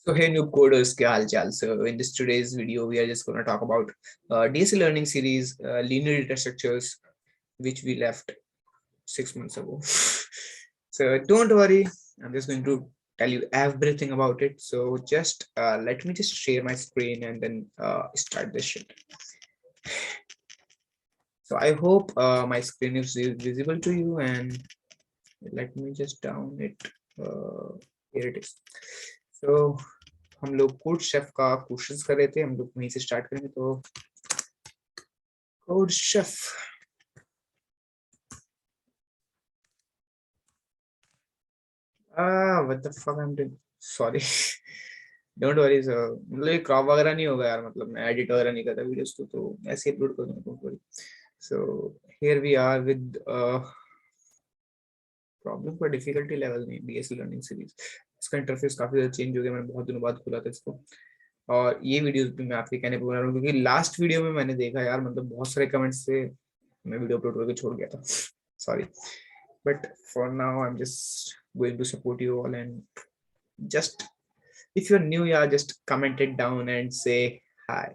So hey noob coders, क्या हाल चाल? So in this today's video, we are just going to talk about DSL learning series, linear data structures, which we left 6 months ago. So don't worry, I'm just going to tell you everything about it. So just let me just share my screen and then start this shit. So I hope my screen is visible to you, and let me just down it. Here it is. So हम लोग code chef का questions कर रहे थे, हम लोग वहीं से स्टार्ट करेंगे. तो code chef, what the fuck I am doing, sorry. Don't worry sir, मतलब ये क्रॉप वगैरह नहीं होगा यार, मतलब मैं एडिट वगैरह नहीं करता वीडियोस को, तो ऐसे अपलोड कर दूंगा. Don't worry. So here we are with problem का डिफिकल्टी लेवल नहीं, बीएससी लर्निंग सीरीज. इसका इंटरफेस काफी ज्यादा चेंज हो गया, मैंने बहुत दिनों बाद खोला था इसको. और ये वीडियोस भी मैं आपके कहने पर बना रहा हूँ, क्योंकि लास्ट वीडियो में मैंने देखा यार, मतलब बहुत सारे कमेंट्स से मैं वीडियो अपलोड करके छोड़ गया था. Sorry, but for now I'm just going to support you all, and just if you're new, yeah, just comment it down and say hi.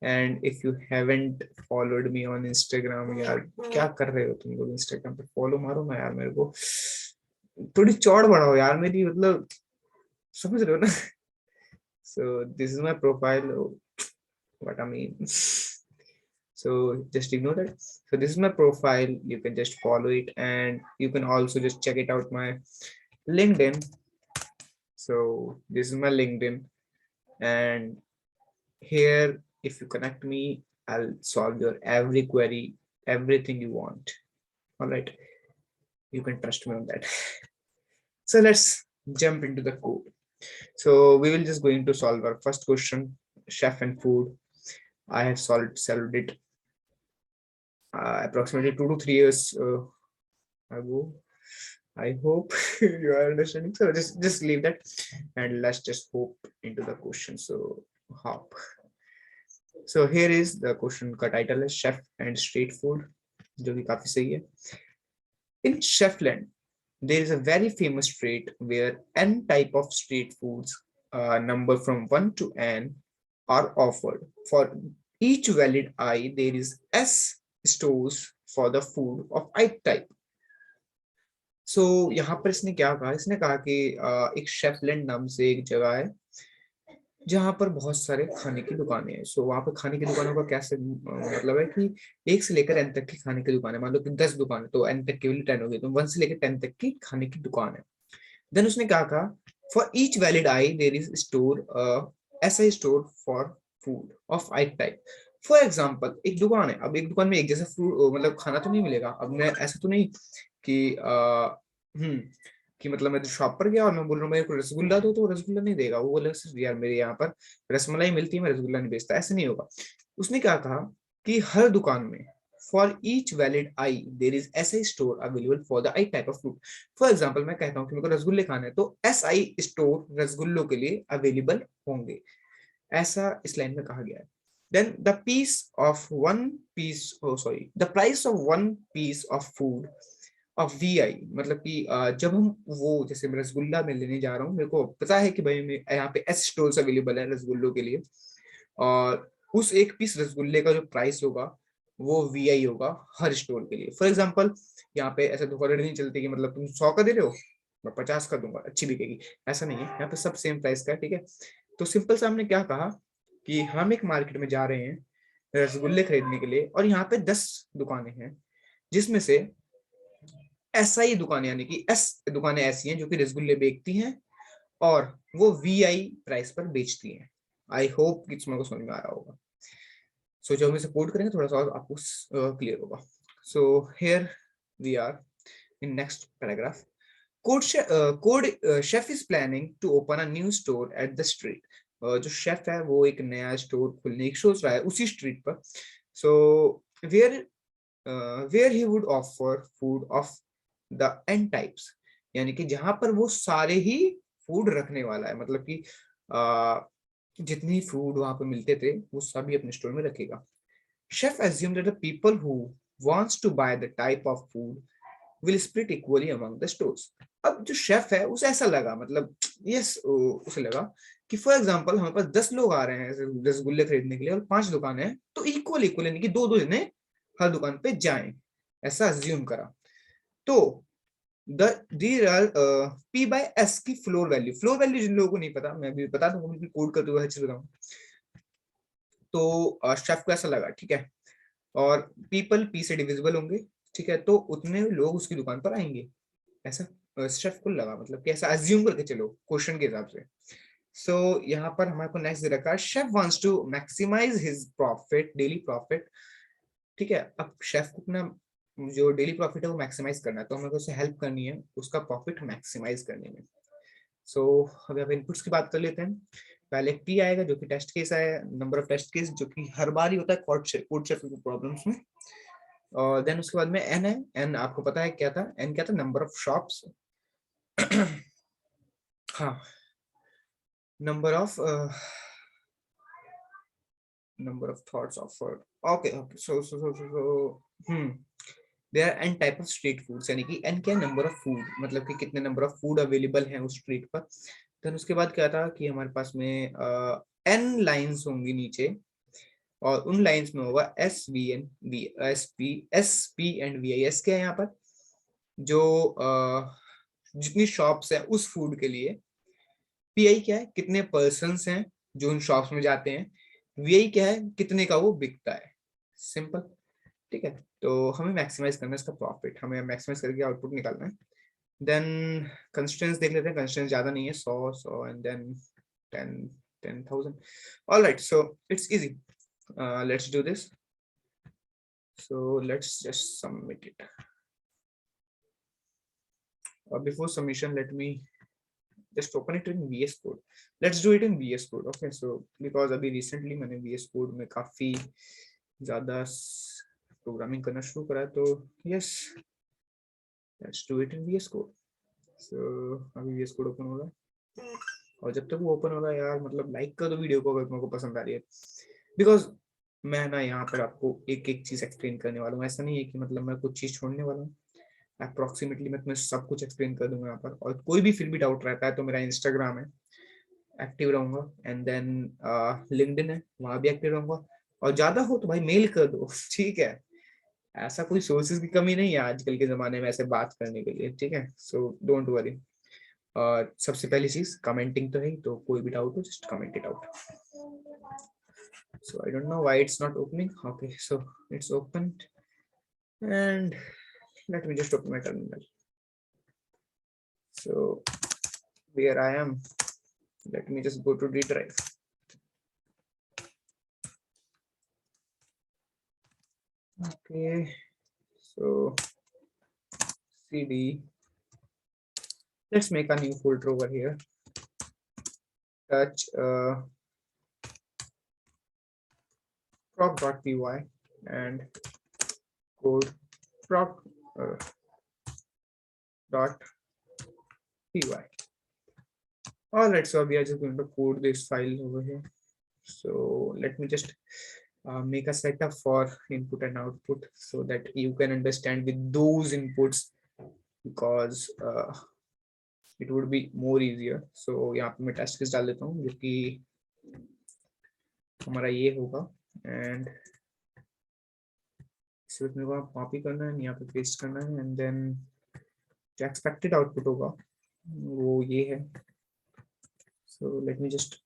And if you haven't followed me on Instagram, यार क्या कर रहे हो तुम लोग? Instagram पे follow मारो ना यार, मेरे को थोड़ी चौड़ बढ़ाओ यार मेरी, मतलब समझ रहे हो ना. So this is my profile. What I mean. So just ignore that. So this is my profile, you can just follow it, and you can also just check it out my LinkedIn. So this is my LinkedIn, and here if you connect me, I'll solve your every query, everything you want. All right, you can trust me on that. So let's jump into the code. So we will just going to solve our first question, chef and food. I have solved it approximately 2 to 3 years ago. I hope you are understanding. So just leave that, and let's just hop into the question. So hop. So here is the question. का title is chef and street food, जो कि काफी सही है. In Chefland, there is a very famous street where n type of street foods, number from 1 to n, are offered. For each valid I, there is s stores for the food of I type. सो यहाँ पर इसने क्या कहा, इसने कहा कि एक शेफलैंड नाम से एक जगह है जहाँ पर बहुत सारे खाने की दुकानें हैं. सो वहाँ पर खाने की दुकानों का कैसे मतलब है कि 1 से लेकर n तक की खाने की दुकान है. मान लो कि 10 दुकान है तो n तक की वैल्यू 10 होगी, तो 1 से लेकर 10 तक की खाने की दुकान है. देन उसने क्या कहा, for each valid I there is store ऐसा store for food of I type. For example एक दुकान है, अब एक दुकान में एक जैसा फूड मतलब खाना तो नहीं मिलेगा. अब मैं ऐसा तो नहीं कि कि मतलब मैं तो शॉप पर गया और मैं बोल रहा हूँ मेरे को रसगुल्ला दो, तो रसगुल्ला नहीं देगा. वो बोलेगा सिर्फ यार मेरे यहाँ पर रसमलाई मिलती है, मैं रसगुल्ला नहीं बेचता. ऐसे नहीं होगा. उसने क्या कहा कि हर दुकान में for each valid I there is ऐसा store available for the I type of food. For example मैं कहता हूँ कि मेरे को रसगुल्ले खाने हैं, तो एस आई स्टोर रसगुल्लों के लिए अवेलेबल होंगे. ऐसा इस लाइन में कहा गया है. Then the piece of one piece, sorry, the price of one piece of food of V I, मतलब कि जब हम वो जैसे मैं रसगुल्ला में लेने जा रहा हूँ, मेरे को पता है कि भाई यहाँ पे एस स्टोर्स अवेलेबल है रसगुल्लों के लिए, और उस एक पीस रसगुल्ले का जो प्राइस होगा वो वी आई होगा हर स्टोर के लिए. फॉर एग्जाम्पल यहाँ पे ऐसा धोखाधड़ी नहीं चलती कि मतलब तुम 100 का दे रहे हो मैं 50 का दूंगा, अच्छी बिकेगी. ऐसा नहीं है, यहाँ पे सब सेम प्राइस का है. ठीक है, तो सिंपल सा हमने क्या कहा कि हम एक मार्केट में जा रहे हैं रसगुल्ले खरीदने के लिए, और यहाँ पे 10 दुकानें हैं, जिसमें से एसआई दुकानें यानी कि एस दुकानें ऐसी हैं जो कि रसगुल्ले बेचती हैं और वो वीआई प्राइस पर बेचती हैं. आई होप कि तुम्हारे को समझ में आ रहा होगा. सो जब हम इसे कोड करेंगे थोड़ा सा आपको क्लियर होगा. So here we are in next paragraph. CodeChef is planning to open a new store at the street. जो शेफ है वो एक नया स्टोर खोलने की सोच रहा है उसी स्ट्रीट पर. So where he would offer food of the N types, यानी कि जहां पर वो सारे ही फूड रखने वाला है, मतलब कि जितने फूड वहां पे मिलते थे वो सभी अपने स्टोर में रखेगा. Chef assumed that the people who wants to buy the type of food will split equally among the stores. अब जो शेफ है उसे ऐसा लगा, मतलब यस उसे लगा कि फॉर एग्जांपल हमारे पास 10 लोग आ रहे हैं ऐसे रसगुल्ले खरीदने के लिए और 5 दुकानें हैं, तो इक्वल इक्वल यानी कि दो दो जने हर दुकान पे जाएं, ऐसा अज्यूम करा। तो these R P by S की फ्लोर वैल्यू जिन लोगों को नहीं पता, मैं भी बता दूंगा, बिल्कुल कोड करते हुए हर चीज बताऊं। तो शेफ को ऐसा लगा, ठीक है, और पीपल पी से डिविजिबल होंगे, ठीक है, तो उतने लोग उसकी दुकान पर आएंगे, ऐसा शेफ को लगा, मतलब कि ऐसा अज्यूम करके चलो क्वेश्चन के हिसाब से। सो यहाँ पर हमारे को नेक्स्ट दे रखा है, chef wants to maximise his profit, daily profit, ठीक है। अब शेफ को अपना जो डेली प्रॉफिट है वो मैक्सिमाइज करना है, तो हमें उसे हेल्प करनी है उसका प्रॉफिट मैक्सिमाइज करने में। सो अभी आप इनपुट्स की बात कर लेते हैं। पहले टी आएगा जो कि टेस्ट केस है, नंबर ऑफ टेस्ट केस जो कि हर बार ही होता है कोड शेफिंग प्रॉब्लम्स में। और देन उसके बाद में एन है, एन आपको पता है क्या था, एन क्या था, नंबर ऑफ शॉप्स हाँ, number of number of thoughts offered, okay, there are n type of street foods, यानी कि n क्या, नंबर ऑफ फूड, मतलब कि कितने नंबर ऑफ फूड अवेलेबल हैं उस स्ट्रीट पर। देन उसके बाद क्या था कि हमारे पास में n लाइंस होंगी नीचे, और उन लाइंस में होगा S V N B S P and V I. S क्या है यहाँ पर, जो जितनी शॉप्स है उस फूड के लिए, पी आई क्या है, कितने पर्सन्स हैं जो उन शॉप्स में जाते हैं, वी आई क्या है, कितने का वो बिकता है, सिंपल, ठीक है। तो हमें मैक्सिमाइज करना है इसका प्रॉफिट, हमें मैक्सिमाइज करके आउटपुट निकालना है। देन कंस्ट्रेंट्स देख लेते हैं, कंस्ट्रेंट्स ज्यादा नहीं है, 100 and then 10,000। Alright, so it's easy, let's do this, so let's just submit it. Before submission, let me just open it in VS Code. Let's do it in VS Code. Okay, so because अभी recently मैंने VS Code में काफी ज्यादा programming करना शुरू करा, तो yes, let's do it in VS Code. So अभी VS Code ओपन होगा, और जब तक वो ओपन होगा यार, मतलब लाइक कर दो वीडियो को अगर तुमको पसंद आ रही है, बिकॉज मैं ना यहाँ पर आपको एक एक चीज एक्सप्लेन करने वाला हूँ, ऐसा नहीं है कि मतलब मैं कुछ चीज छोड़ने वाला हूँ, अप्रोक्सीमेटली मैं तुम्हें सब कुछ एक्सप्लेन कर दूंगा यहाँ पर। और कोई भी फिर भी डाउट रहता है तो मेरा इंस्टाग्राम है, एक्टिव रहूंगा, एंड देन लिंक्डइन है, वहां भी एक्टिव रहूंगा, और ज्यादा हो तो भाई मेल कर दो ठीक है, ऐसा कोई सोर्सेज की कमी नहीं है आजकल के जमाने में ऐसे बात करने के लिए, ठीक है। So don't worry. और सबसे पहली चीज कमेंटिंग तो है ही, तो कोई भी डाउट हो just comment it out. So I don't know why it's not opening, okay so it's open, and let me just open my terminal. So where I am, let me just go to D drive. Okay, so cd, let's make a new folder over here, touch prop.py and code prop dot py. All right, so we are just going to code this file over here. So let me just make a setup for input and output so that you can understand with those inputs, because it would be more easier. So यहाँ पे मैं test case डाल देता हूँ जो कि हमारा ये होगा, एंड सिर्फ मेरे को कॉपी करना है, यहाँ पे पेस्ट करना है, एंड देन जो एक्सपेक्टेड आउटपुट होगा वो ये है। So let me just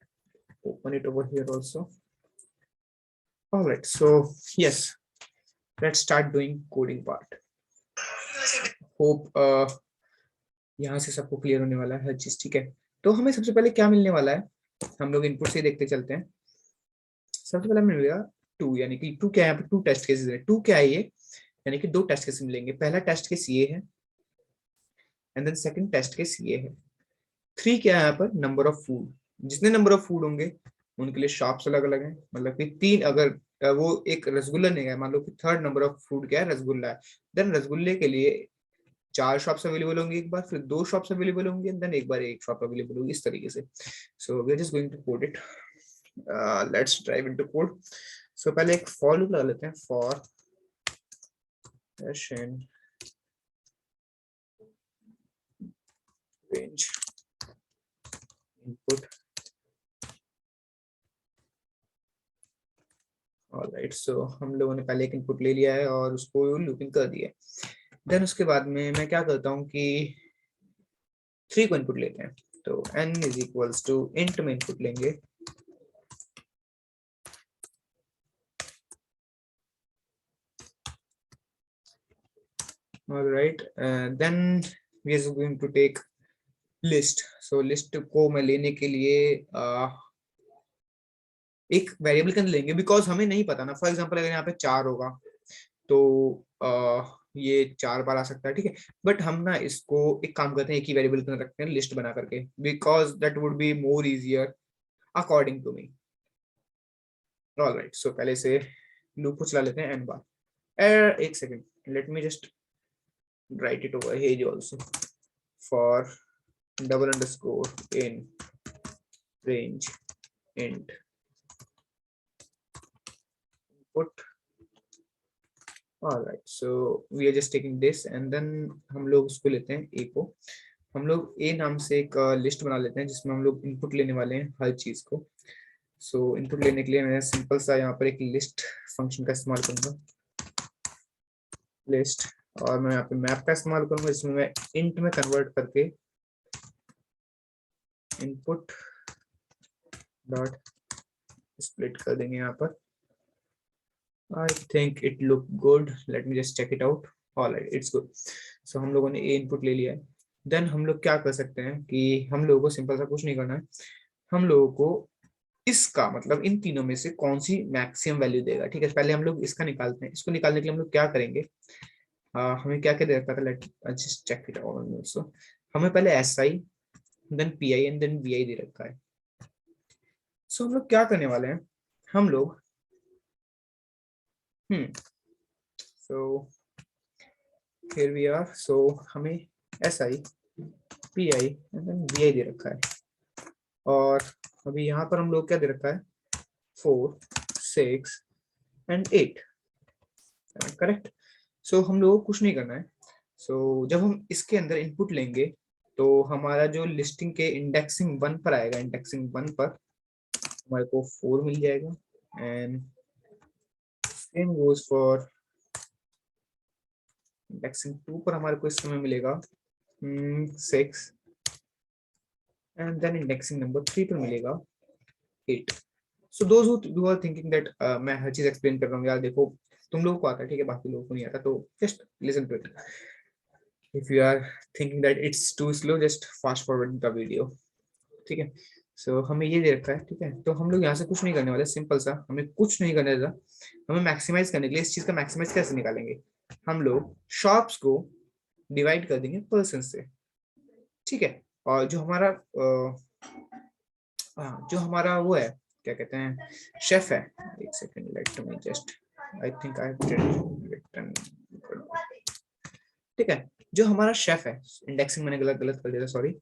open it over here also. All right, so yes, let's start doing coding part. Hope यहाँ से सबको क्लियर होने वाला है हर चीज, ठीक है। तो हमें सबसे पहले क्या मिलने वाला है, हम लोग इनपुट से देखते चलते हैं। सबसे पहले मिलेगा 2, यानी कि 2 क्या है, यहाँ पे 2 टेस्ट केसेस है। 2 क्या है ये, यानी कि 2 टेस्ट केस मिलेंगे। पहला टेस्ट केस ये है, and then second test case ये है। 3 क्या है यहाँ पर, नंबर ऑफ फूड, जितने नंबर ऑफ फूड होंगे उनके लिए शॉप्स अलग अलग हैं, मतलब कि 3 अगर वो एक रसगुल्ला नहीं है, मान लो कि थर्ड नंबर ऑफ फूड क्या है, रसगुल्ला है, देन रसगुल्ले के लिए 4 शॉप्स अवेलेबल होंगी, एक बार फिर 2 शॉप्स अवेलेबल होंगी, देन एक बार 1 शॉप अवेलेबल होगी, इस तरीके से। So we are just going to code it, let's drive into code. So पहले एक फॉर लूप लगा लेते हैं, for session range input alright, so हम लोगों ने पहले एक इनपुट ले लिया है और उसको लूपिंग कर दिया है। देन उसके बाद में मैं क्या करता हूँ कि 3 को इनपुट लेते हैं, तो n is equals to int में इनपुट लेंगे, alright, then we are going to take list. So list को मैं लेने के लिए एक वेरिएबल के अंदर लेंगे, बिकॉज हमें नहीं पता ना, फॉर एग्जांपल अगर यहाँ पे 4 होगा तो ये 4 बार आ सकता है, ठीक है, बट हम ना इसको एक काम करते हैं, एक ही वेरिएबल के अंदर रखते हैं लिस्ट बना करके, because that would be more easier according to me. Alright, so पहले से लूप को चला लेते हैं n बार। एक second, late me just right it over here also for double underscore in range int put। alright, so we are just taking this and then हम लोग उसको लेते हैं a को, हम लोग a नाम से एक लिस्ट बना लेते हैं जिसमें हम लोग इनपुट लेने वाले हैं हर चीज को। सो इनपुट लेने के लिए मैं सिंपल सा यहाँ पर एक लिस्ट फंक्शन का इस्तेमाल करूंगा, लिस्ट, और मैं यहाँ पे मैप का इस्तेमाल करूंगा जिसमें मैं इंट में कन्वर्ट करके इनपुट डॉट स्प्लिट कर देंगे यहाँ पर। I think it look good. Let me just check it out. Alright, it's good. So हम लोगों ने a इनपुट ले लिया है। देन हम लोग क्या कर सकते हैं कि हम लोगों को सिंपल सा कुछ नहीं करना है, हम लोगों को इसका मतलब इन तीनों में से कौन सी मैक्सिमम वैल्यू देगा, ठीक है। पहले हम लोग इसका निकालते हैं, इसको निकालने के लिए हम लोग क्या करेंगे, हमें क्या क्या दे रखा था, let just check it out. So हमें पहले SI then PI and then VI दे रखा है। सो हम लोग क्या करने वाले हैं, हम लोग so here we are, so हमें SI PI and then VI दे रखा है, और अभी यहाँ पर हम लोग क्या दे रखा है, 4 6 एंड 8, करेक्ट। सो हम लोग को कुछ नहीं करना है। सो जब हम इसके अंदर इनपुट लेंगे तो हमारा जो लिस्टिंग के इंडेक्सिंग 1 पर आएगा, इंडेक्सिंग 1 पर हमारे को 4 मिल जाएगा, and same goes for indexing 2 पर हमारे को इस समय मिलेगा 6, एंड देन इंडेक्सिंग नंबर 3 पर मिलेगा 8। So those who are thinking that मैं हर चीज एक्सप्लेन कर रहा हूँ यार, देखो तुम लोगों को आता है, ठीक है, बाकी लोगों को नहीं आता, तो just listen to it. If you are thinking that it's too slow, just fast forward the video, ठीक है। सो हमें ये दे रखा है, ठीक है, तो हम लोग यहाँ से कुछ नहीं करने वाले, सिंपल सा हमें कुछ नहीं करने था। हमें मैक्सिमाइज करने के लिए इस चीज का मैक्सिमाइज कैसे निकालेंगे, हम लोग शॉप्स को डिवाइड कर देंगे पर्सन से, ठीक है। और जो हमारा जो हमारा वो है, क्या कहते हैं, शेफ है, एक second, let me just, I think I have written, ठीक है, जो हमारा शेफ है, इंडेक्सिंग मैंने गलत गलत कर दिया था, सॉरी,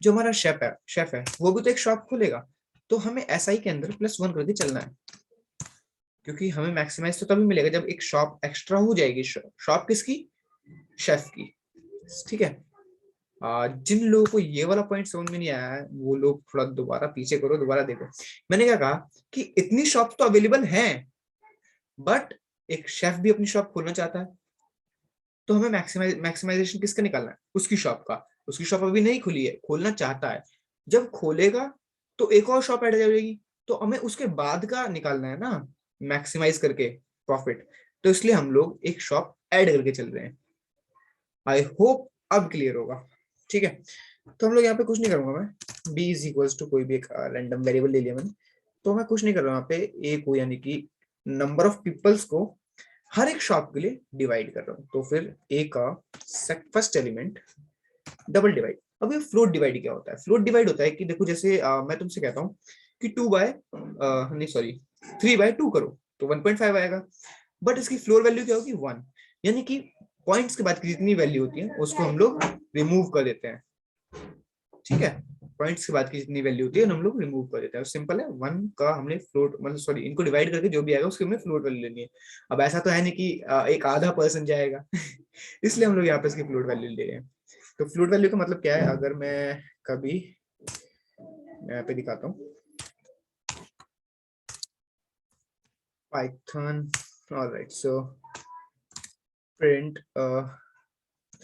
जो हमारा शेफ है वो भी तो एक शॉप खोलेगा, तो हमें SI के अंदर +1 कर के चलना है, क्योंकि हमें मैक्सिमाइज तो तभी मिलेगा जब एक शॉप एक्स्ट्रा हो जाएगी, शॉप किसकी, शेफ की, ठीक है। जिन लोगों को ये वाला पॉइंट समझ में नहीं आया है वो लोग थोड़ा दोबारा पीछे करो, दोबारा देखो। मैंने क्या कहा कि इतनी शॉप तो अवेलेबल हैं, बट एक शेफ भी अपनी शॉप खोलना चाहता है, तो हमें मैक्सिमाइजेशन किसका निकालना है, उसकी शॉप का। उसकी शॉप अभी नहीं खुली है, खोलना चाहता है, जब खोलेगा तो एक और शॉप ऐड हो जाएगी, तो हमें उसके बाद का निकालना है ना, मैक्सिमाइज करके प्रॉफिट, तो इसलिए हम लोग एक शॉप ऐड करके चल रहे हैं। आई होप अब क्लियर होगा, ठीक है। तो हम लोग यहाँ पे कुछ नहीं करूंगा मैं, b इज इक्वल्स टू कोई भी एक रैंडम वेरिएबल ले लिया मैंने, तो मैं कुछ नहीं कर रहा हूँ यहाँ पे, a को यानी कि नंबर ऑफ पीपल्स को हर एक शॉप के लिए डिवाइड कर रहा हूँ, तो फिर a का फर्स्ट एलिमेंट डबल डिवाइड। अब ये फ्लोट डिवाइड क्या होता है, फ्लोट डिवाइड होता है कि देखो जैसे मैं तुमसे कहता हूँ कि 3/2 करो तो 1.5 आएगा, बट इसकी फ्लोर वैल्यू क्या होगी, 1, यानी कि पॉइंट्स के बाद की जितनी वैल्यू होती है उसको हम लोग रिमूव कर देते हैं, ठीक है। पॉइंट्स के बाद की जितनी वैल्यू होती है हम लोग रिमूव कर देते हैं, सिंपल है। 1 का हमने फ्लोट मतलब सॉरी इनको डिवाइड करके जो भी आएगा उसकी हमने फ्लोट वैल्यू लेनी है। अब ऐसा तो है नहीं कि एक आधा पर्सन जाएगा इसलिए हम लोग यहाँ पे इसकी फ्लोट वैल्यू ले रहे हैं। तो फ्लोट वैल्यू का मतलब क्या है, अगर मैं कभी यहाँ पे दिखाता हूँ, Python. All right, so print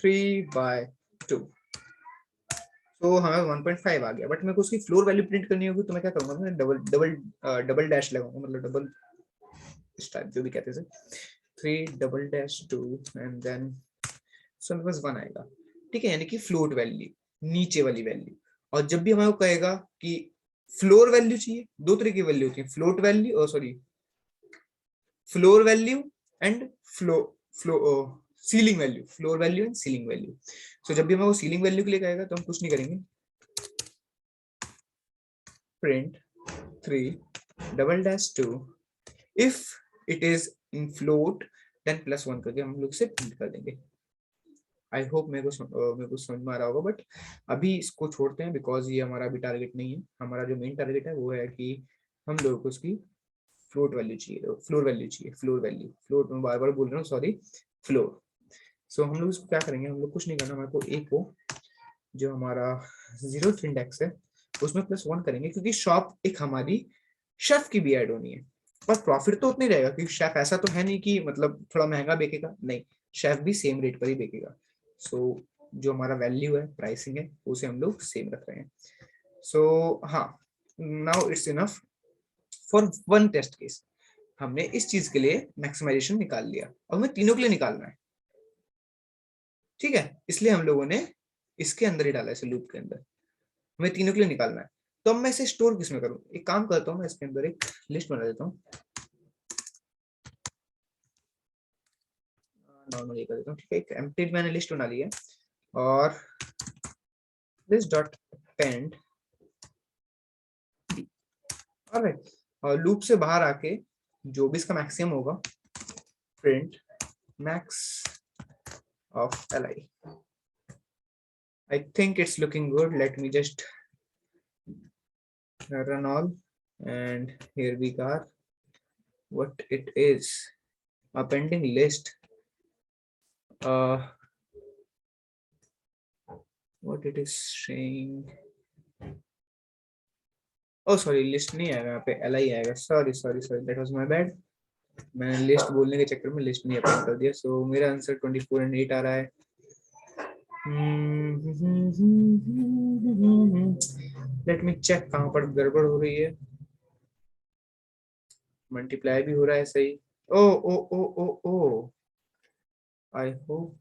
3/2. तो हमें 1.5 आ गया, बट मेरे को उसकी फ्लोर वैल्यू प्रिंट करनी होगी, तो मैं क्या करूंगा, मैं डबल डबल डबल डैश लगाऊंगा, मतलब डबल इस टाइप जो भी कहते थे, 3 double dash 2 and then so मेरे पास 1 आएगा। ठीक है, यानी कि फ्लोट वैल्यू, नीचे वाली वैल्यू। और जब भी हमें कहेगा कि फ्लोर वैल्यू चाहिए, दो तरह की वैल्यू होती है, फ्लोट वैल्यू और sorry floor value and flow flow ceiling value, floor value and ceiling value. So जब भी हमें वो सीलिंग वैल्यू के लिए कहेगा तो हम कुछ नहीं करेंगे, print 3 double dash 2 if it is in float then +1 करके हम लोग से प्रिंट कर देंगे। आई होप मेरे को समझ में आ रहा होगा, बट अभी इसको छोड़ते हैं बिकॉज ये हमारा अभी टारगेट नहीं है। हमारा जो मेन टारगेट है वो है कि हम लोगों को उसकी फ्लोट वैल्यू चाहिए, फ्लोर वैल्यू चाहिए, फ्लोर वैल्यू, फ्लोट मैं बार बार बोल रहा हूँ, सॉरी, फ्लोर। सो हम लोग इसको क्या करेंगे, हम लोग कुछ नहीं करना, हमारे को ए को जो हमारा 0th इंडेक्स है उसमें +1 करेंगे, क्योंकि शॉप एक हमारी शेफ की भी ऐड होनी है। और प्रॉफिट तो उतना ही रहेगा, क्योंकि शेफ ऐसा तो है नहीं कि मतलब थोड़ा महंगा बेचेगा, नहीं, शेफ भी सेम रेट पर ही बेचेगा। सो जो हमारा वैल्यू है, प्राइसिंग है, उसे हम लोग सेम रख रहे हैं। सो हाँ, now it's enough for one test case. हमने इस चीज के लिए मैक्सिमाइजेशन निकाल लिया, और हमें तीनों के लिए निकालना है। ठीक है, इसलिए हम लोगों ने इसके अंदर ही डाला है, इसे लूप के अंदर हमें तीनों के लिए निकालना है। तो अब मैं इसे स्टोर किसमें करूं, एक काम करता हूं, मैं इसके अंदर एक लिस्ट बना देता हूं, नॉर्मली कर देता हूं। ठीक है, एक एम्प्टी मैंने लिस्ट बना ली है, और this dot append, ऑलराइट, और लूप से बाहर आके जो भी इसका मैक्सिमम होगा, print max of li. I think it's looking good. Let me just run all, and here we got what it is, appending list. What it is saying, oh sorry, list नहीं आएगा यहाँ पे, li आएगा, sorry sorry sorry, that was my bad. मैंने list बोलने के चक्कर में लिस्ट नहीं अपेंड कर दिया। सो मेरा आंसर 24 and 8 आ रहा है। लेट मी चेक कहाँ पर गड़बड़ हो रही है। मल्टीप्लाई भी हो रहा है सही। ओ ओ ओ ओ ओ, आई होप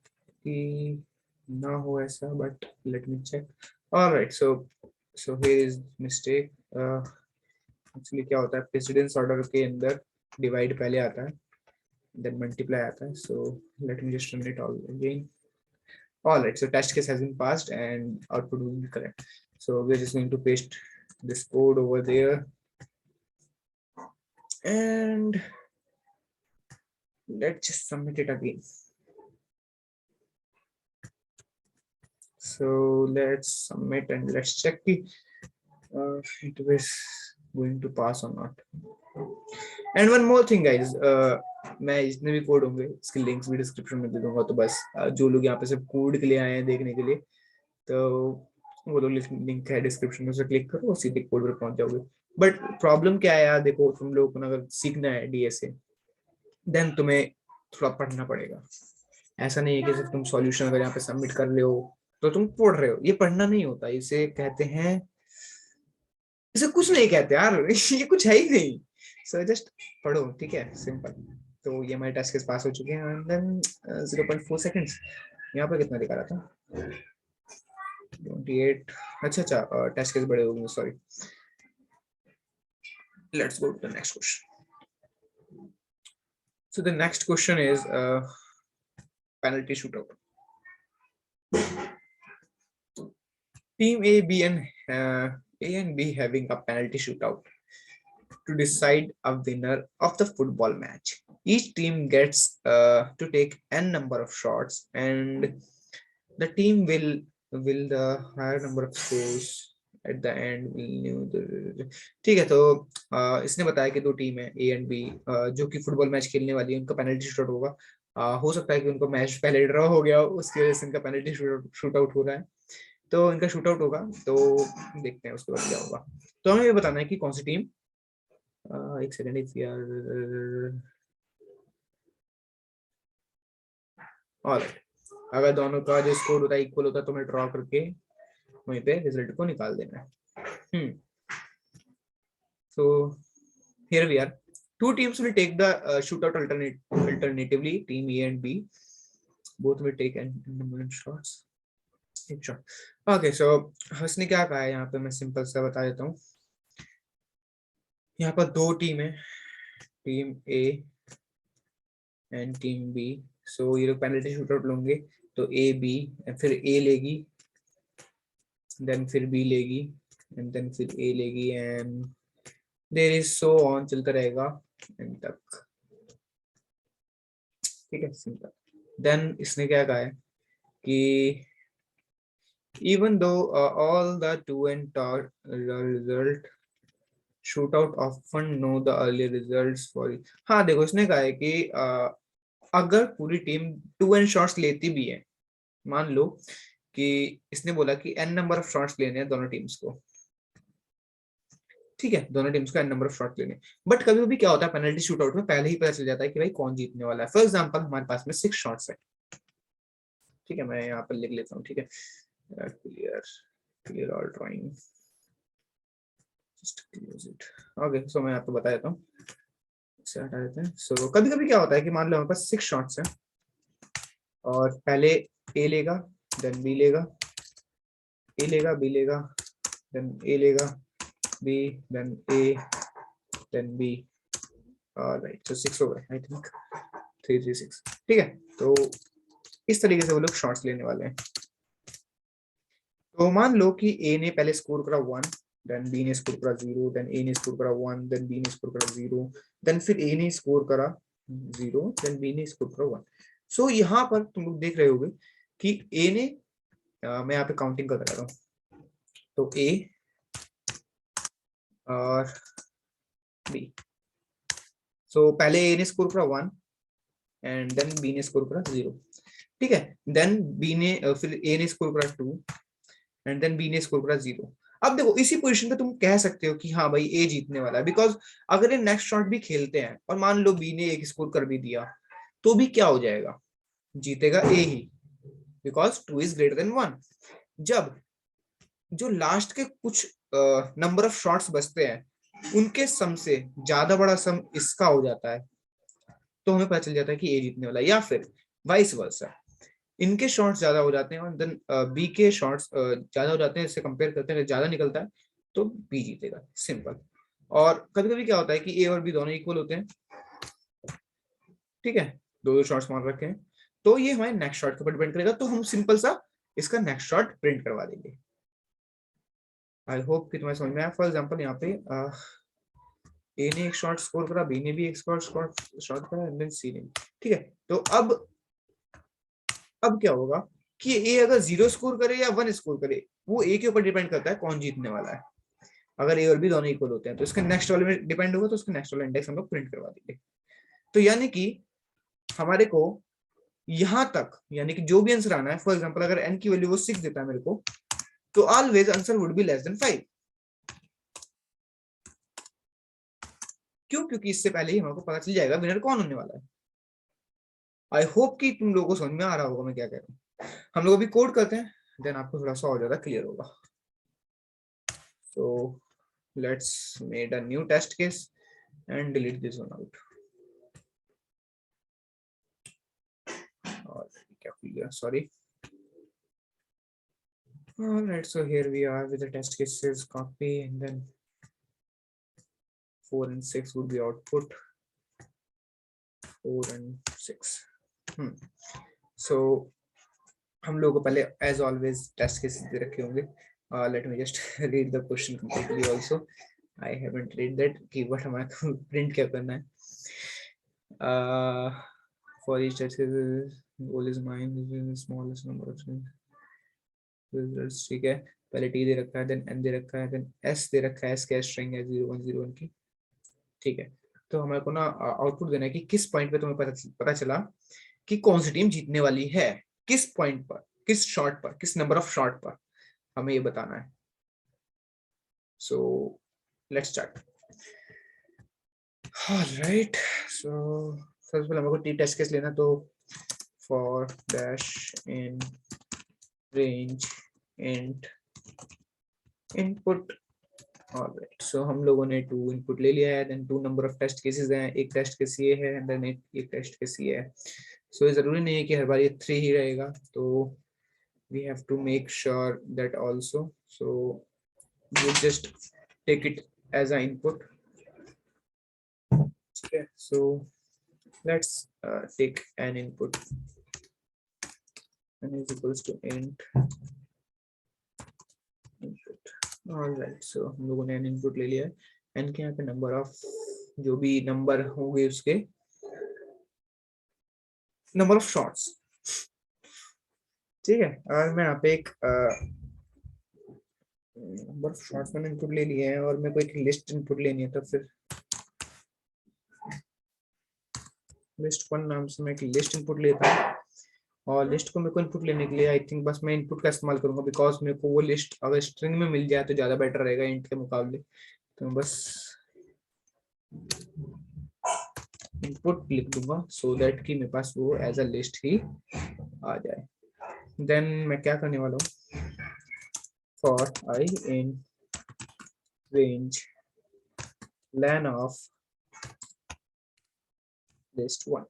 कि ना हो ऐसा, but let me check. Alright, so here is mistake. Actually क्या होता है, प्रेसिडेंस ऑर्डर के अंदर डिवाइड पहले आता है, then multiply आता है। So let me just run it all again. All right, so test case has been passed and output will be correct. So we're just going to paste this code over there, and let's just submit it again. So let's submit and let's check it is going to pass or not. And one more thing guys, मैं जितने भी code होंगे इसके links भी description में दे दूंगा, तो बस जो लोग यहाँ पे सिर्फ कोड के लिए आए हैं देखने के लिए, तो वो लोग लिंक है डिस्क्रिप्शन में, उसे क्लिक करो और सीधे कोड पर पहुंच जाओगे। बट प्रॉब्लम क्या है यार, देखो तुम लोगों को अगर सीखना है डीएसए, देन तुम्हें थोड़ा पढ़ना पड़ेगा। ऐसा नहीं है कि सिर्फ तुम सॉल्यूशन अगर यहाँ पे सबमिट कर रहे हो तो तुम पढ़ रहे हो, ये पढ़ना नहीं होता, इसे कहते हैं, इसे कुछ नहीं कहते यार ये कुछ है ही नहीं। सो जस्ट पढ़ो, ठीक है, सिंपल। तो ये हमारे टेस्ट के पास हो चुके हैं, एंड देन 0.4 सेकंड्स। यहाँ पर कितना दिखा रहा था, 28। अच्छा, टेस्ट केस बड़े हो गए, sorry. Let's go to the next question. So the next question is penalty shootout. Team A and B having a penalty shootout to decide a winner of the football match. Each team gets to take n number of shots, and the team will the higher number of scores at the end will knew. ठीक है, तो इसने बताया कि दो team है A and B जो कि फुटबॉल मैच खेलने वाली है, उनका पेनल्टी शूट आउट होगा। हो सकता है कि उनको मैच पहले ड्रॉ हो गया हो, उसकी वजह से इनका पेनल्टी शूट आउट हो रहा है, तो इनका शूट आउट होगा। तो देखते हैं उसके बाद क्या होगा। तो हमें ये बताना है कि कौन सी टीम एक सेकंड, इफ यार और अगर दोनों का जो स्कोर होता है इक्वल होता है तो मैं ड्रॉ करके वहीं पे रिजल्ट को निकाल देना है। So here we are. Two teams will take the shootout alternatively. Team A and B both will take n number of shots. एक shot. Okay, so हंसने क्या कहा है यहाँ पे, मैं सिंपल सा बता देता हूँ। यहाँ पर दो टीम है, team A and team B. सो ये लोग पेनल्टी शूटआउट लेंगे, तो A B, फिर A लेगी, देन फिर B लेगी, एंड देन फिर A लेगी, and there is so on, चलता रहेगा एंड तक। ठीक है, सिंपल। देन इसने क्या कहा है कि even though all the two and result shootout often know the early results for it. हाँ देखो, इसने कहा है कि अगर पूरी टीम टू एंड शॉट्स लेती भी है, मान लो कि इसने बोला कि n नंबर ऑफ शॉट्स लेने हैं दोनों टीम्स को, ठीक है, दोनों टीम्स को n नंबर ऑफ शॉट लेने, बट कभी कभी क्या होता है पेनल्टी शूटआउट में पहले ही पता चल जाता है कि भाई कौन जीतने वाला है। फॉर एग्जांपल हमारे पास में 6 शॉट्स है, ठीक है, मैं यहाँ पर लिख लेता हूँ, ठीक है, clear all drawing, just close it. Okay, so मैं आपको बता देता हूँ, इसे हटा देते हैं। So कभी कभी क्या होता है कि मान लो हमारे पास 6 शॉट्स हैं और पहले A लेगा, देन B लेगा, A लेगा, B लेगा, देन A लेगा, B, then A, then B, right, so 6 हो गए आई थिंक, 3 3 6, ठीक है। तो इस तरीके से वो लोग शॉट्स लेने वाले हैं। तो मान लो कि A ने पहले स्कोर करा 1, देन B ने स्कोर करा 0, देन A ने स्कोर करा 1, देन B ने स्कोर करा 0, देन फिर A ने स्कोर करा 0, देन B ने स्कोर करा 1। सो यहाँ पर तुम लोग देख रहे होगे कि A ने मैं यहाँ पे काउंटिंग कर रहा हूँ, तो A और B, सो पहले A ने स्कोर करा 1 एंड देन B ने स्कोर करा 0, ठीक है, देन B ने फिर A ने स्कोर करा 2 एंड देन B ने स्कोर करा 0। अब देखो इसी पोजीशन पे तुम कह सकते हो कि हाँ भाई ए जीतने वाला है, बिकॉज अगर ये नेक्स्ट शॉट भी खेलते हैं और मान लो बी ने एक स्कोर कर भी दिया, तो भी क्या हो जाएगा, जीतेगा ए ही, बिकॉज 2 इज ग्रेटर देन 1। जब जो लास्ट के कुछ नंबर ऑफ शॉट्स बचते हैं उनके सम से ज्यादा बड़ा सम इसका हो जाता है, तो हमें पता चल जाता है कि ए जीतने वाला है, या फिर वाइस वर्सा, इनके शॉट्स ज्यादा हो जाते हैं और देन बी के शॉट्स ज्यादा हो जाते हैं, इससे कंपेयर करते हैं, ज्यादा निकलता है तो बी जीतेगा, सिंपल। और कभी कभी क्या होता है कि ए और बी दोनों इक्वल होते हैं, ठीक है, दो दो शॉट्स मार रखे हैं, तो ये हमारे नेक्स्ट शॉट के ऊपर डिपेंड करेगा, तो हम सिंपल सा इसका नेक्स्ट शॉट प्रिंट करवा देंगे। आई होप कि तुम्हें समझ में आया। फॉर एग्जाम्पल यहाँ पे ए ने एक शॉट स्कोर करा, बी ने भी एक शॉट करा, एंड देन सी ने, ठीक है। तो अब क्या होगा कि ए अगर 0 स्कोर करे या 1 स्कोर करे, वो ए के ऊपर डिपेंड करता है कौन जीतने वाला है। अगर ए और बी दोनों इक्वल होते हैं तो इसके नेक्स्ट वाले में डिपेंड होगा, तो उसके नेक्स्ट वाला इंडेक्स हम लोग प्रिंट करवा देंगे। तो यानी कि हमारे को यहां तक, यानी कि जो भी आंसर आना है, फॉर एग्जांपल अगर n की वैल्यू वो 6 देता है मेरे को, तो always answer would be less than 5। क्यों? क्योंकि इससे पहले ही हमको पता चल जाएगा विनर कौन होने वाला है। आई होप कि तुम लोगों को समझ में आ रहा होगा मैं क्या कह रहा हूँ। हम लोग अभी कोड करते हैं, देन आपको थोड़ा सा और ज्यादा क्लियर होगा। So let's make a new test case and delete this one out. Sorry. All right, so here we are with the test cases, copy, and then 4 and 6 would be output. 4 and 6. So हम लोगों को पहले as always test cases दे रखे होंगे. Let me just read the question completely also. I haven't read that कि what हमारे print क्या करना है. For each test case, goal is mine is the smallest number of results, ठीक है। पहले t दे रखा है, देन n दे रखा है, देन s दे रखा है, s क्या स्ट्रिंग है 0101 की, ठीक है। तो हमारे को ना आउटपुट देना है कि किस पॉइंट पे तुम्हें पता चला कि कौन सी टीम जीतने वाली है, किस पॉइंट पर, किस शॉट पर, किस नंबर ऑफ शॉट पर, हमें ये बताना है। So let's start. Alright, so सबसे पहले हमको टी टेस्ट केस लेना, तो for dash in range int input. Alright, so हम लोगों ने 2 इनपुट ले लिया है, then 2 number of test cases हैं, एक टेस्ट केस ये है, देन एक टेस्ट केस ये है। सो ये जरूरी नहीं है कि हर बार ये 3 ही रहेगा, तो we have to make sure that also, so we just take it as an input. Okay, so let's take an input, and is equals to int input. All right, so हम लोगों ने n input ले लिया है, n के यहाँ पे number of जो भी नंबर होंगे उसके नंबर ऑफ शॉट्स, ठीक है। और मैं यहाँ पे एक नंबर ऑफ शॉट्स मैंने इनपुट ले लिए हैं, और मेरे को एक लिस्ट इनपुट लेनी है, तो फिर लिस्ट 1 नाम से मैं एक लिस्ट इनपुट लेता हूँ। और लिस्ट को मेरे को इनपुट लेने के लिए आई थिंक बस मैं इनपुट का इस्तेमाल करूंगा, बिकॉज मेरे को वो लिस्ट अगर स्ट्रिंग में मिल जाए तो ज्यादा बेटर रहेगा इंट के मुकाबले। तो मैं बस इनपुट लिख दूंगा सो दैट कि मेरे पास वो एज अ लिस्ट ही आ जाए। देन मैं क्या करने वाला हूँ, for I in range len of list 1,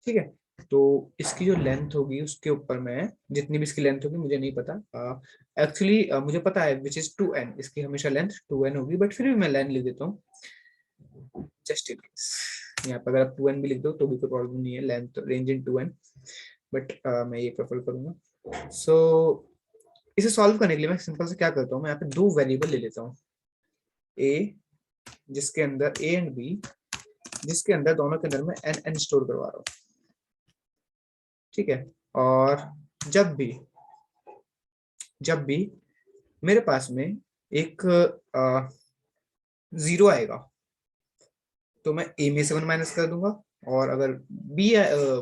ठीक है। तो इसकी जो लेंथ होगी उसके ऊपर मैं जितनी भी इसकी लेंथ होगी मुझे नहीं पता, एक्चुअली मुझे पता है विच इज 2n, इसकी हमेशा लेंथ 2n होगी, बट फिर भी मैं लेंथ लिख देता हूँ जस्ट इन केस। यहाँ पर अगर आप 2n भी लिख दो तो भी कोई प्रॉब्लम नहीं है, length range in 2n, but मैं ये प्रेफर करूंगा। सो इसे सॉल्व करने के लिए मैं सिंपल से क्या करता हूँ, मैं यहाँ पे 2 वेरिएबल ले लेता हूँ, a जिसके अंदर a एंड b, जिसके अंदर दोनों के अंदर मैं n स्टोर करवा रहा हूँ, ठीक है। और जब भी मेरे पास में एक 0 आएगा तो मैं a में से 1 माइनस कर दूंगा, और अगर b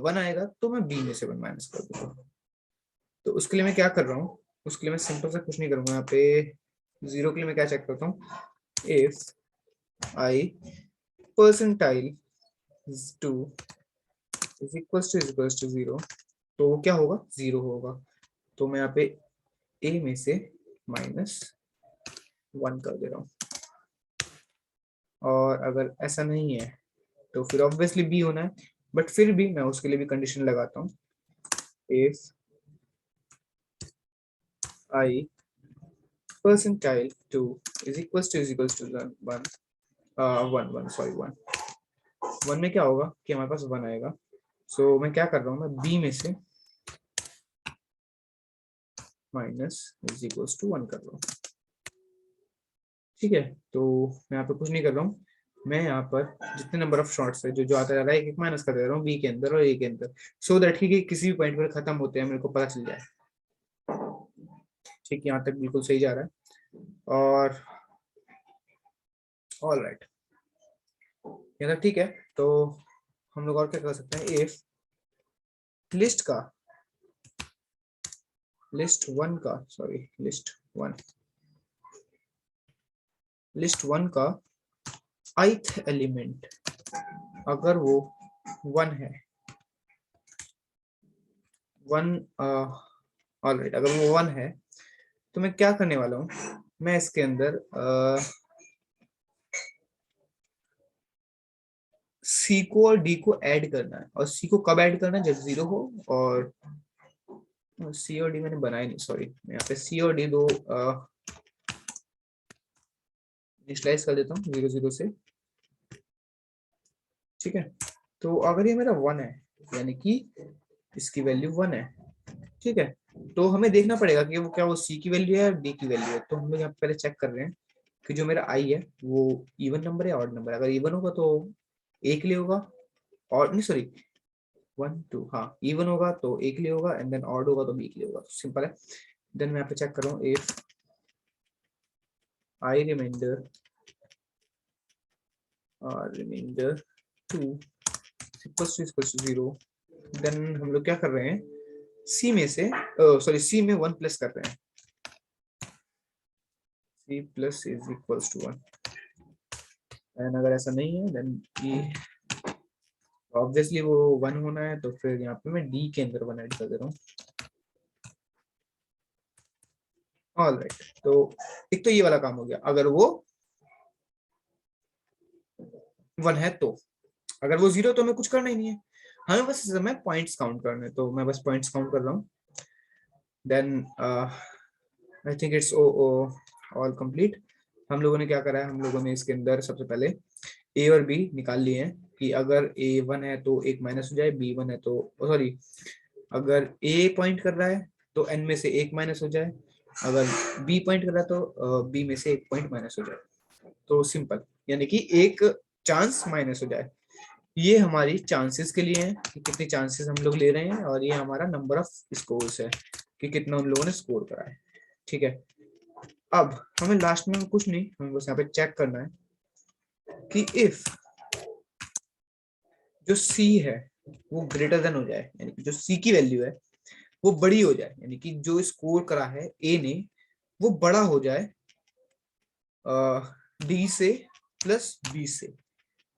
1 आएगा तो मैं b में से 1 माइनस कर दूंगा। तो उसके लिए मैं क्या कर रहा हूँ, उसके लिए मैं सिंपल से कुछ नहीं करूंगा, यहाँ पे 0 के लिए मैं क्या चेक करता हूँ, if i percentile 2 is equals to 0, तो वो क्या होगा, 0 होगा। तो मैं यहाँ पे a में से -1 कर दे रहा हूँ, और अगर ऐसा नहीं है तो फिर ऑब्वियसली बी होना है, बट फिर भी मैं उसके लिए भी कंडीशन लगाता हूँ, if I percentile 2 is equals to 1 में क्या होगा कि हमारे पास 1 आएगा। सो मैं क्या कर रहा हूँ, मैं बी में से -1 कर रहा हूँ, ठीक है। तो मैं यहाँ पे कुछ नहीं कर रहा हूँ, मैं यहाँ पर जितने नंबर ऑफ शॉट्स है जो जो आता जा रहा है एक माइनस कर दे रहा हूँ बी के अंदर और ए के अंदर, सो दैट कि किसी भी पॉइंट पर खत्म होते हैं मेरे को पता चल जाए, ठीक। यहाँ तक बिल्कुल सही जा रहा है। और ऑल राइट, यहाँ तक ठीक है। तो हम लोग और क्या कर सकते हैं, इफ लिस्ट वन का ith एलिमेंट अगर वो 1 है, 1 ऑलराइट, अगर वो 1 है तो मैं क्या करने वाला हूँ, मैं इसके अंदर सी को और डी को ऐड करना है, और सी को कब ऐड करना है, जब 0 हो, और सी और डी मैंने बनाया नहीं, सॉरी, मैं यहाँ पे सी और डी दो इनिशियलाइज कर देता हूँ 0 0 से, ठीक है। तो अगर ये मेरा 1 है यानी कि इसकी वैल्यू 1 है, ठीक है, तो हमें देखना पड़ेगा कि वो क्या वो सी की वैल्यू है या डी की वैल्यू है। तो हम लोग यहाँ पहले चेक कर रहे हैं कि जो मेरा आई है वो इवन नंबर है ऑड नंबर है। अगर इवन होगा तो ए के लिए होगा, और नहीं सॉरी 1 2, हाँ इवन होगा तो ए के लिए होगा, एंड देन ऑड होगा तो बी के लिए होगा, तो सिंपल है। देन मैं यहाँ पे चेक कर रहा हूँ, if I remainder 2 equals to 0, then हम लोग क्या कर रहे हैं, सी में से सी में 1 प्लस कर रहे हैं, C plus is equals to 1, and अगर ऐसा नहीं है देन ये ऑब्वियसली वो 1 होना है, तो फिर यहाँ पे मैं डी के अंदर 1 ऐड कर दे रहा हूँ। ऑलराइट, तो एक तो ये वाला काम हो गया अगर वो 1 है तो। अगर वो 0 तो हमें कुछ करना ही नहीं है, हमें बस इस समय पॉइंट्स काउंट करने, तो मैं बस पॉइंट्स काउंट कर रहा हूँ। Then I think it's all complete. हम लोगों ने क्या करा है, हम लोगों ने इसके अंदर सबसे पहले ए और बी निकाल लिए हैं कि अगर ए 1 है तो एक माइनस हो जाए, बी 1 है तो सॉरी, अगर ए पॉइंट कर रहा है तो एन में से एक माइनस हो जाए, अगर बी पॉइंट कर रहा है तो बी में से एक पॉइंट माइनस हो जाए। तो सिंपल, यानी कि एक चांस माइनस हो जाए। ये हमारी चांसेस के लिए है कि कितने चांसेस हम लोग ले रहे हैं, और ये हमारा नंबर ऑफ स्कोर्स है कि कितना उन लोगों ने स्कोर करा है। ठीक है, अब हमें लास्ट में कुछ नहीं, हमें बस यहाँ पे चेक करना है कि इफ जो सी है वो ग्रेटर देन हो जाए, यानी कि जो सी की वैल्यू है वो बड़ी हो जाए, यानी कि जो स्कोर करा है ए ने वो बड़ा हो जाए डी से प्लस बी से,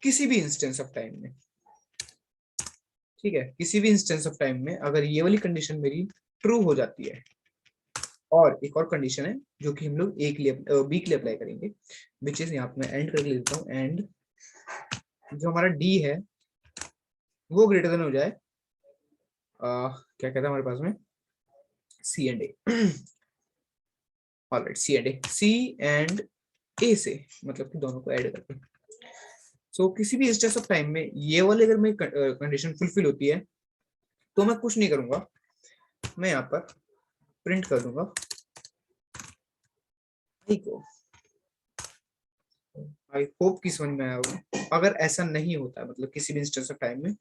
किसी भी इंस्टेंस ऑफ टाइम में। ठीक है, किसी भी इंस्टेंस ऑफ टाइम में अगर ये वाली कंडीशन मेरी ट्रू हो जाती है, और एक और कंडीशन है जो कि हम लोग ए के लिए बी के लिए अप्लाई करेंगे, विच इज यहाँ पे मैं एंड करके लेता हूँ, एंड जो हमारा डी है वो ग्रेटर देन हो जाए क्या कहता है हमारे पास में, C and A. Alright, C and A, C and A से मतलब कि दोनों को ऐड करके। सो किसी भी इंस्टेंस ऑफ टाइम में ये वाली अगर मेरी कंडीशन फुलफिल होती है तो मैं कुछ नहीं करूंगा, मैं यहाँ पर प्रिंट कर दूंगा को। आई होप कि समझ में आया होगा। अगर ऐसा नहीं होता है, मतलब किसी भी इंस्टेंस ऑफ टाइम में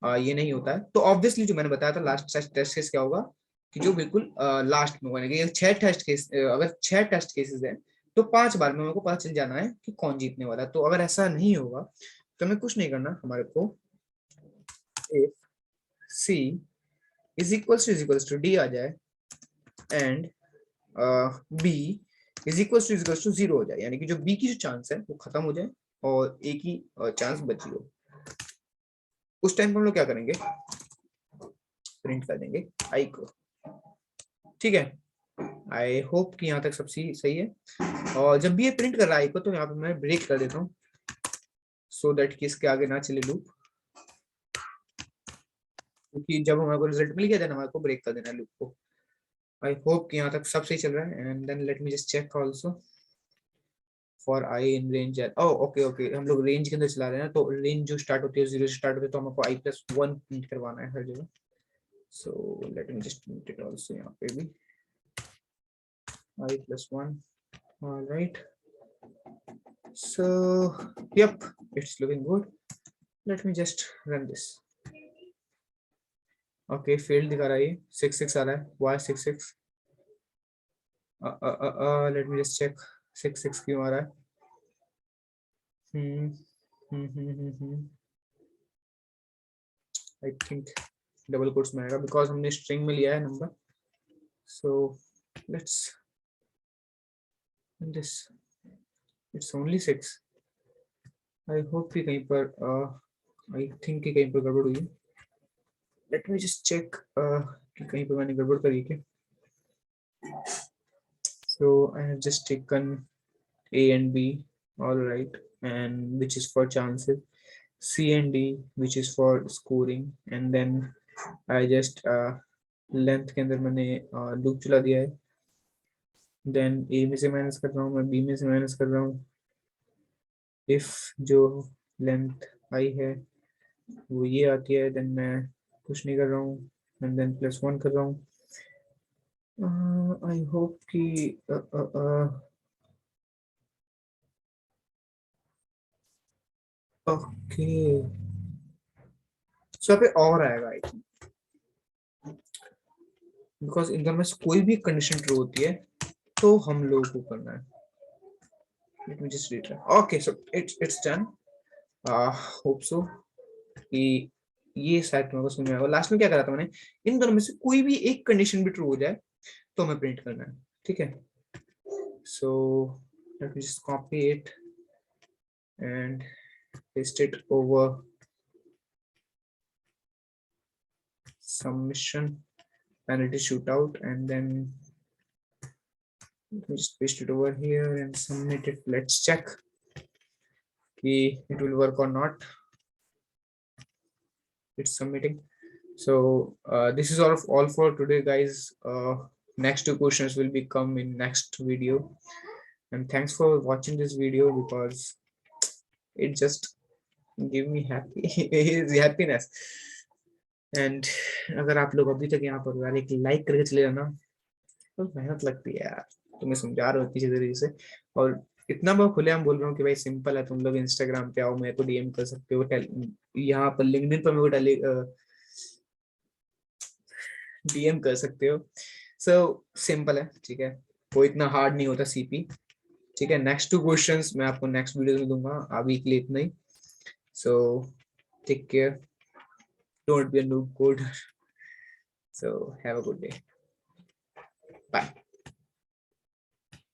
ये नहीं होता है, तो ऑब्वियसली जो मैंने बताया था लास्ट टेस्ट केस क्या होगा कि जो बिल्कुल लास्ट में होगा कि 6 टेस्ट केस, अगर 6 टेस्ट केसेस है तो 5 बार में मेरे को पता चल जाना है कि कौन जीतने वाला है। तो अगर ऐसा नहीं होगा तो हमें कुछ नहीं करना, हमारे को if C is equals to D आ जाए and B is equals to 0 हो जाए, यानी कि जो बी की जो चांस है वो खत्म हो जाए और ए की चांस बची हो, उस टाइम पर हम लोग क्या करेंगे, प्रिंट कर देंगे आई को। ठीक है, आई होप कि यहाँ तक सब सही है। और जब भी ये प्रिंट कर रहा है आई को तो यहाँ पे मैं ब्रेक कर देता हूँ सो दैट कि इसके आगे ना चले लूप, क्योंकि जब हमारे को रिजल्ट मिल गया देन हमारे को ब्रेक कर देना है लूप को। आई होप कि यहाँ तक सब सही चल रहा है, and then let me just check also for I in range. Okay okay, हम लोग रेंज के अंदर चला रहे हैं, तो रेंज जो स्टार्ट होती है 0 से स्टार्ट होती है, तो हमको i+1 प्रिंट करवाना है हर जगह। So let me just print it also यहाँ पे भी i+1। Alright, so yep, it's looking good. Let me just run this. Okay, failed दिखा रहा है ये, 6 6 आ रहा है, why 6 6? let me just check 6 6 क्यों आ रहा है। I think डबल कोट्स में आएगा बिकॉज हमने स्ट्रिंग में लिया है number. so let's run this, it's only 6। I hope कि कहीं पर I think कि कहीं पर गड़बड़ हुई है। let me just check कि कहीं पर मैंने गड़बड़ करी क्या। so I have just taken A and B, all right, and which is for chances, C and D which is for scoring, and then I just length के अंदर मैंने लूप चला दिया है, देन A में से माइनस कर रहा हूँ मैं, B में से माइनस कर रहा हूँ, इफ जो लेंथ आई है वो ये आती है देन मैं कुछ नहीं कर रहा हूँ, एंड देन +1 कर रहा हूँ। आई होप कि ओके, सो पे और आएगा आई थिंक, बिकॉज इनका में से कोई भी कंडीशन ट्रू होती है तो हम लोगों को करना है। Late me just read it. Okay, so it's done. Hope so कि ये शायद तुम्हारे को समझ में आएगा। लास्ट में क्या करा था मैंने, इन दोनों में से कोई भी एक कंडीशन भी ट्रू हो जाए तो हमें प्रिंट करना है। ठीक है, so let me just copy it and paste it over submission penalty shootout, and then let me just paste it over here and submit it. Let's check if it will work or not. It's submitting. So this is all for today, guys. Next two questions will be come in next video, and thanks for watching this video because it just give me happiness. And अगर आप लोग अभी तक यहाँ पर यार एक like करके चले जाना, तो मेहनत लगती है यार, तुम्हें समझा रहा हूँ किसी तरीके से। और इतना मैं खुलेआम बोल रहा हूँ कि भाई सिंपल है, तुम लोग इंस्टाग्राम पे आओ, मेरे को डीएम कर सकते हो, यहाँ पर लिंक्डइन पर मेरे को डीएम कर सकते हो। सो सिंपल है, ठीक है, वो इतना हार्ड नहीं होता सीपी। ठीक है, नेक्स्ट टू क्वेश्चंस मैं आपको नेक्स्ट वीडियो में दूंगा, अभी के लिए इतना ही। So take care, don't be a noob coder, so have a good day, bye.